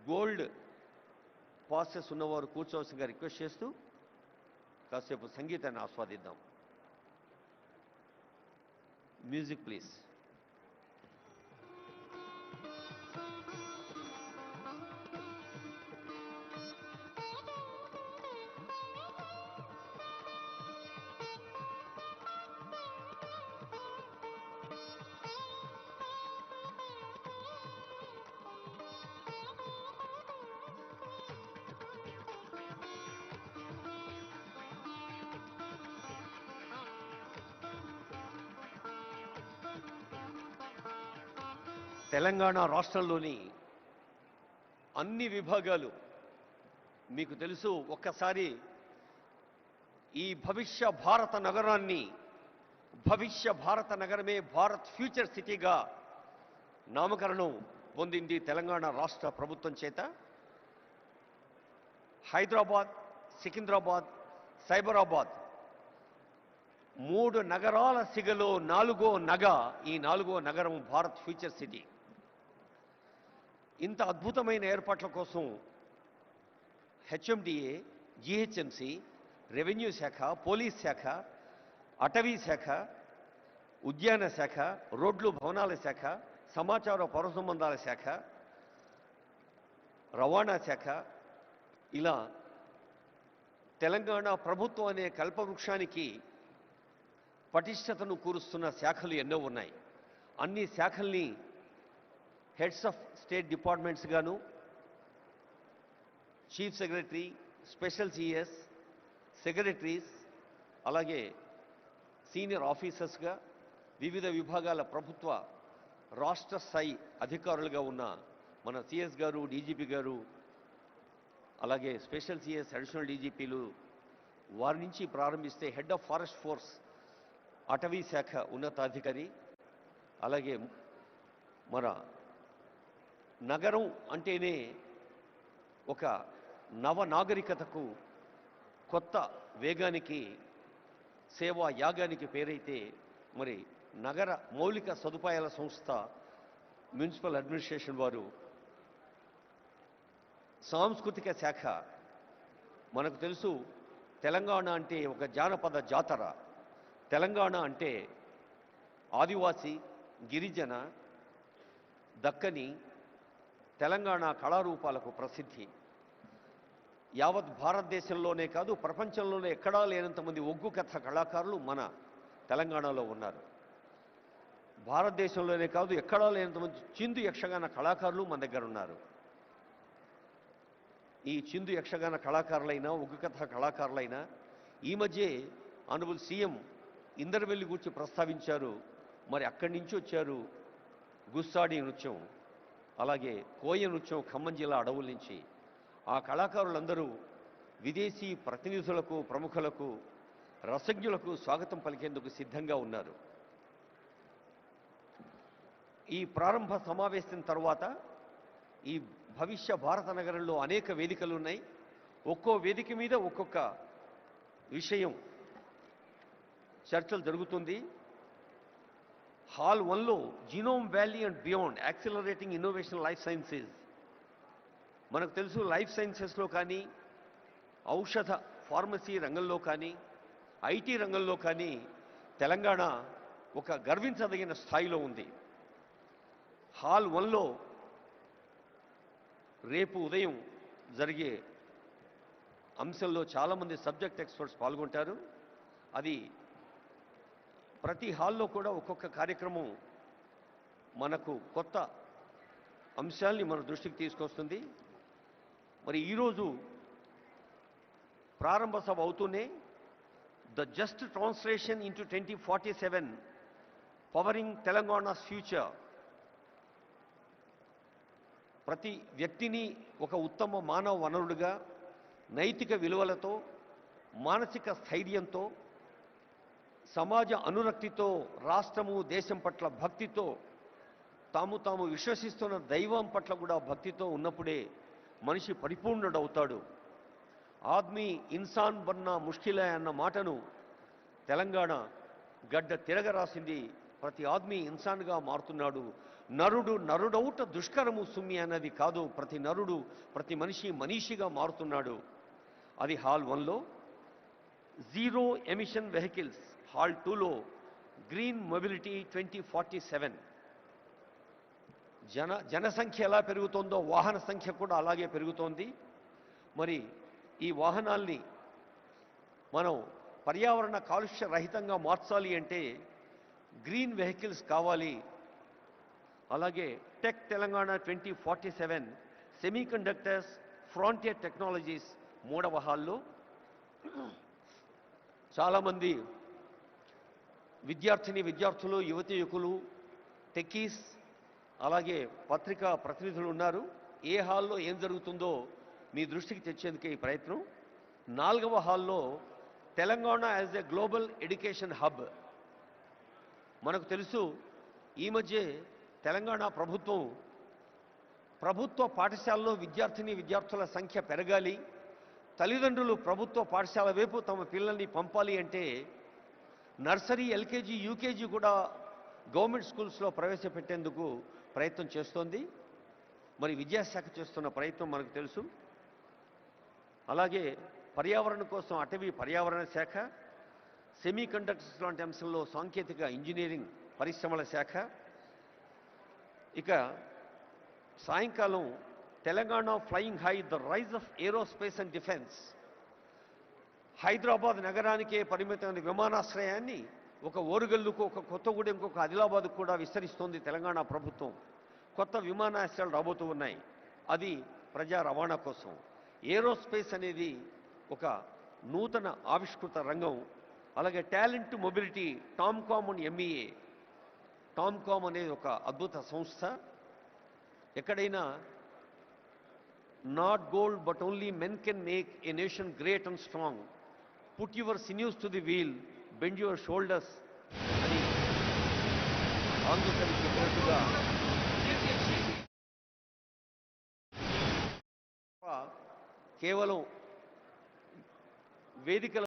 Gold passes ఉన్నవారు కూర్చోవలసిందిగా request చేస్తూ కాసేపు సంగీతాన్ని ఆస్వాదిద్దాం. Music please. తెలంగాణ రాష్ట్రంలోని అన్ని విభాగాలు మీకు తెలుసు. ఒక్కసారి ఈ భవిష్య భారత నగరాన్ని, భవిష్య భారత నగరమే భారత్ ఫ్యూచర్ సిటీగా నామకరణం పొందింది తెలంగాణ రాష్ట్ర ప్రభుత్వం చేత. హైదరాబాద్, సికింద్రాబాద్, సైబరాబాద్ 3 నగరాల సిగలో 4వ ఈ 4వ నగరం భారత్ ఫ్యూచర్ సిటీ. ఇంత అద్భుతమైన ఏర్పాట్ల కోసం హెచ్ఎండిఏ, జిహెచ్ఎంసి, రెవెన్యూ శాఖ, పోలీస్ శాఖ, అటవీ శాఖ, ఉద్యాన శాఖ, రోడ్లు భవనాల శాఖ, సమాచార పౌర సంబంధాల శాఖ, రవాణా శాఖ, ఇలా తెలంగాణ ప్రభుత్వం అనే కల్పవృక్షానికి పటిష్టతను కూరుస్తున్న శాఖలు ఎన్నో ఉన్నాయి. అన్ని శాఖల్ని హెడ్స్ ఆఫ్ స్టేట్ డిపార్ట్మెంట్స్ గాను, chief secretary, special CS, secretaries, అలాగే సీనియర్ ఆఫీసర్స్గా వివిధ విభాగాల ప్రభుత్వ రాష్ట్ర స్థాయి అధికారులుగా ఉన్న మన సిఎస్ గారు, డీజీపీ గారు, అలాగే స్పెషల్ సిఎస్, అడిషనల్ డీజీపీలు, వారి నుంచి ప్రారంభిస్తే హెడ్ ఆఫ్ ఫారెస్ట్ ఫోర్స్ అటవీ శాఖ ఉన్నతాధికారి, అలాగే మన నగరం అంటేనే ఒక నవ నాగరికతకు, కొత్త వేగానికి, సేవా యాగానికి పేరైతే మరి నగర మౌలిక సదుపాయాల సంస్థ మున్సిపల్ అడ్మినిస్ట్రేషన్ వారు, సాంస్కృతిక శాఖ మనకు తెలుసు. తెలంగాణ అంటే ఒక జానపద జాతర. తెలంగాణ అంటే ఆదివాసి, గిరిజన, దక్కని తెలంగాణ కళారూపాలకు ప్రసిద్ధి. యావత్ భారతదేశంలోనే కాదు, ప్రపంచంలోనే ఎక్కడా లేనంతమంది ఒగ్గు కథ కళాకారులు మన తెలంగాణలో ఉన్నారు. భారతదేశంలోనే కాదు, ఎక్కడా లేనంతమంది చిందు యక్షగాన కళాకారులు మన దగ్గర ఉన్నారు. ఈ చిందు యక్షగాన కళాకారులైనా, ఒగ్గు కథ కళాకారులైనా ఈ మధ్య ఆనరబుల్ సీఎం ఇందరవెల్లి గురించి ప్రస్తావించారు. మరి అక్కడి నుంచి వచ్చారు గుస్సాడి నృత్యం, అలాగే కోయ నృత్యం ఖమ్మం జిల్లా అడవుల నుంచి. ఆ కళాకారులందరూ విదేశీ ప్రతినిధులకు, ప్రముఖులకు, రసజ్ఞులకు స్వాగతం పలికేందుకు సిద్ధంగా ఉన్నారు. ఈ ప్రారంభ సమావేశం తర్వాత ఈ భవిష్య భారత నగరంలో అనేక వేదికలు ఉన్నాయి. ఒక్కో వేదిక మీద ఒక్కొక్క విషయం చర్చలు జరుగుతుంది. హాల్ 1లో genome valley and beyond accelerating innovation life sciences. మనకు తెలుసు, లైఫ్ సైన్సెస్లో కానీ, ఔషధ ఫార్మసీ రంగంలో కానీ, ఐటీ రంగంలో కానీ తెలంగాణ ఒక గర్వించదగిన స్థాయిలో ఉంది. హాల్ 1లో రేపు ఉదయం జరిగే అంశంలో చాలామంది సబ్జెక్ట్ ఎక్స్పర్ట్స్ పాల్గొంటారు. అది ప్రతి హాల్లో కూడా ఒక్కొక్క కార్యక్రమం మనకు కొత్త అంశాల్ని మన దృష్టికి తీసుకొస్తుంది. మరి ఈరోజు ప్రారంభ సభ అవుతూనే the just translation into 2047 pouring Telangana's future, ప్రతి వ్యక్తిని ఒక ఉత్తమ మానవ వనరుడిగా, నైతిక విలువలతో, మానసిక స్థైర్యంతో, సమాజ అనురక్తితో, రాష్ట్రము దేశం పట్ల భక్తితో, తాము విశ్వసిస్తున్న దైవం పట్ల కూడా భక్తితో ఉన్నప్పుడే మనిషి పరిపూర్ణుడవుతాడు. ఆద్మీ ఇన్సాన్ బన్నా ముష్కిలే అన్న మాటను తెలంగాణ గడ్డ తిరగరాసింది. ప్రతి ఆద్మీ ఇన్సాన్గా మారుతున్నాడు. నరుడు నరుడౌట దుష్కరము సుమ్మి అన్నది కాదు, ప్రతి నరుడు ప్రతి మనిషి మనీషిగా మారుతున్నాడు. అది హాల్ 1లో. జీరో ఎమిషన్ వెహికల్స్ హాల్ 2లో. Green mobility 2047. జనసంఖ్య ఎలా పెరుగుతోందో వాహన సంఖ్య కూడా అలాగే పెరుగుతోంది. మరి ఈ వాహనాల్ని మనం పర్యావరణ కాలుష్య రహితంగా మార్చాలి అంటే గ్రీన్ వెహికల్స్ కావాలి. అలాగే tech Telangana 2047 semiconductors frontier technologies 3వ హాల్లో. చాలామంది విద్యార్థులు, యువతీయువకులు, టెక్కీస్, అలాగే పత్రికా ప్రతినిధులు ఉన్నారు. ఏ హాల్లో ఏం జరుగుతుందో మీ దృష్టికి తెచ్చేందుకే ఈ ప్రయత్నం. 4వ హాల్లో Telangana as a global education hub. మనకు తెలుసు, ఈ మధ్య తెలంగాణ ప్రభుత్వ పాఠశాలలో విద్యార్థుల సంఖ్య పెరగాలి, తల్లిదండ్రులు ప్రభుత్వ పాఠశాల వైపు తమ పిల్లల్ని పంపాలి అంటే నర్సరీ, ఎల్కేజీ, యూకేజీ కూడా గవర్నమెంట్ స్కూల్స్లో ప్రవేశపెట్టేందుకు ప్రయత్నం చేస్తోంది. మరి విద్యాశాఖ చేస్తున్న ప్రయత్నం మనకు తెలుసు. అలాగే పర్యావరణం కోసం అటవీ పర్యావరణ శాఖ, సెమీకండక్టర్స్ లాంటి అంశంలో సాంకేతిక ఇంజనీరింగ్ పరిశ్రమల శాఖ. ఇక సాయంకాలం Telangana flying high, the rise of aerospace and defence. Hyderabad నగరానికే పరిమితమైన విమానాశ్రయాన్ని ఒక ఓరుగల్లుకు, ఒక కొత్తగూడెంకు, ఒక ఆదిలాబాద్కు కూడా విస్తరిస్తోంది తెలంగాణ ప్రభుత్వం. కొత్త విమానాశ్రయాలు రాబోతూ ఉన్నాయి. అది ప్రజా రవాణా కోసం. ఏరోస్పేస్ అనేది ఒక నూతన ఆవిష్కృత రంగం. అలాగే talent mobility, TOMCOM and MEA. TOMCOM అనేది ఒక అద్భుత సంస్థ. ఎక్కడైనా not gold but only men can make a nation great and strong. Put your సిన్యూస్ to the wheel, bend your shoulders అని ఆంధ్రప్రదేశ్ చెప్పినట్టుగా కేవలం వేదికల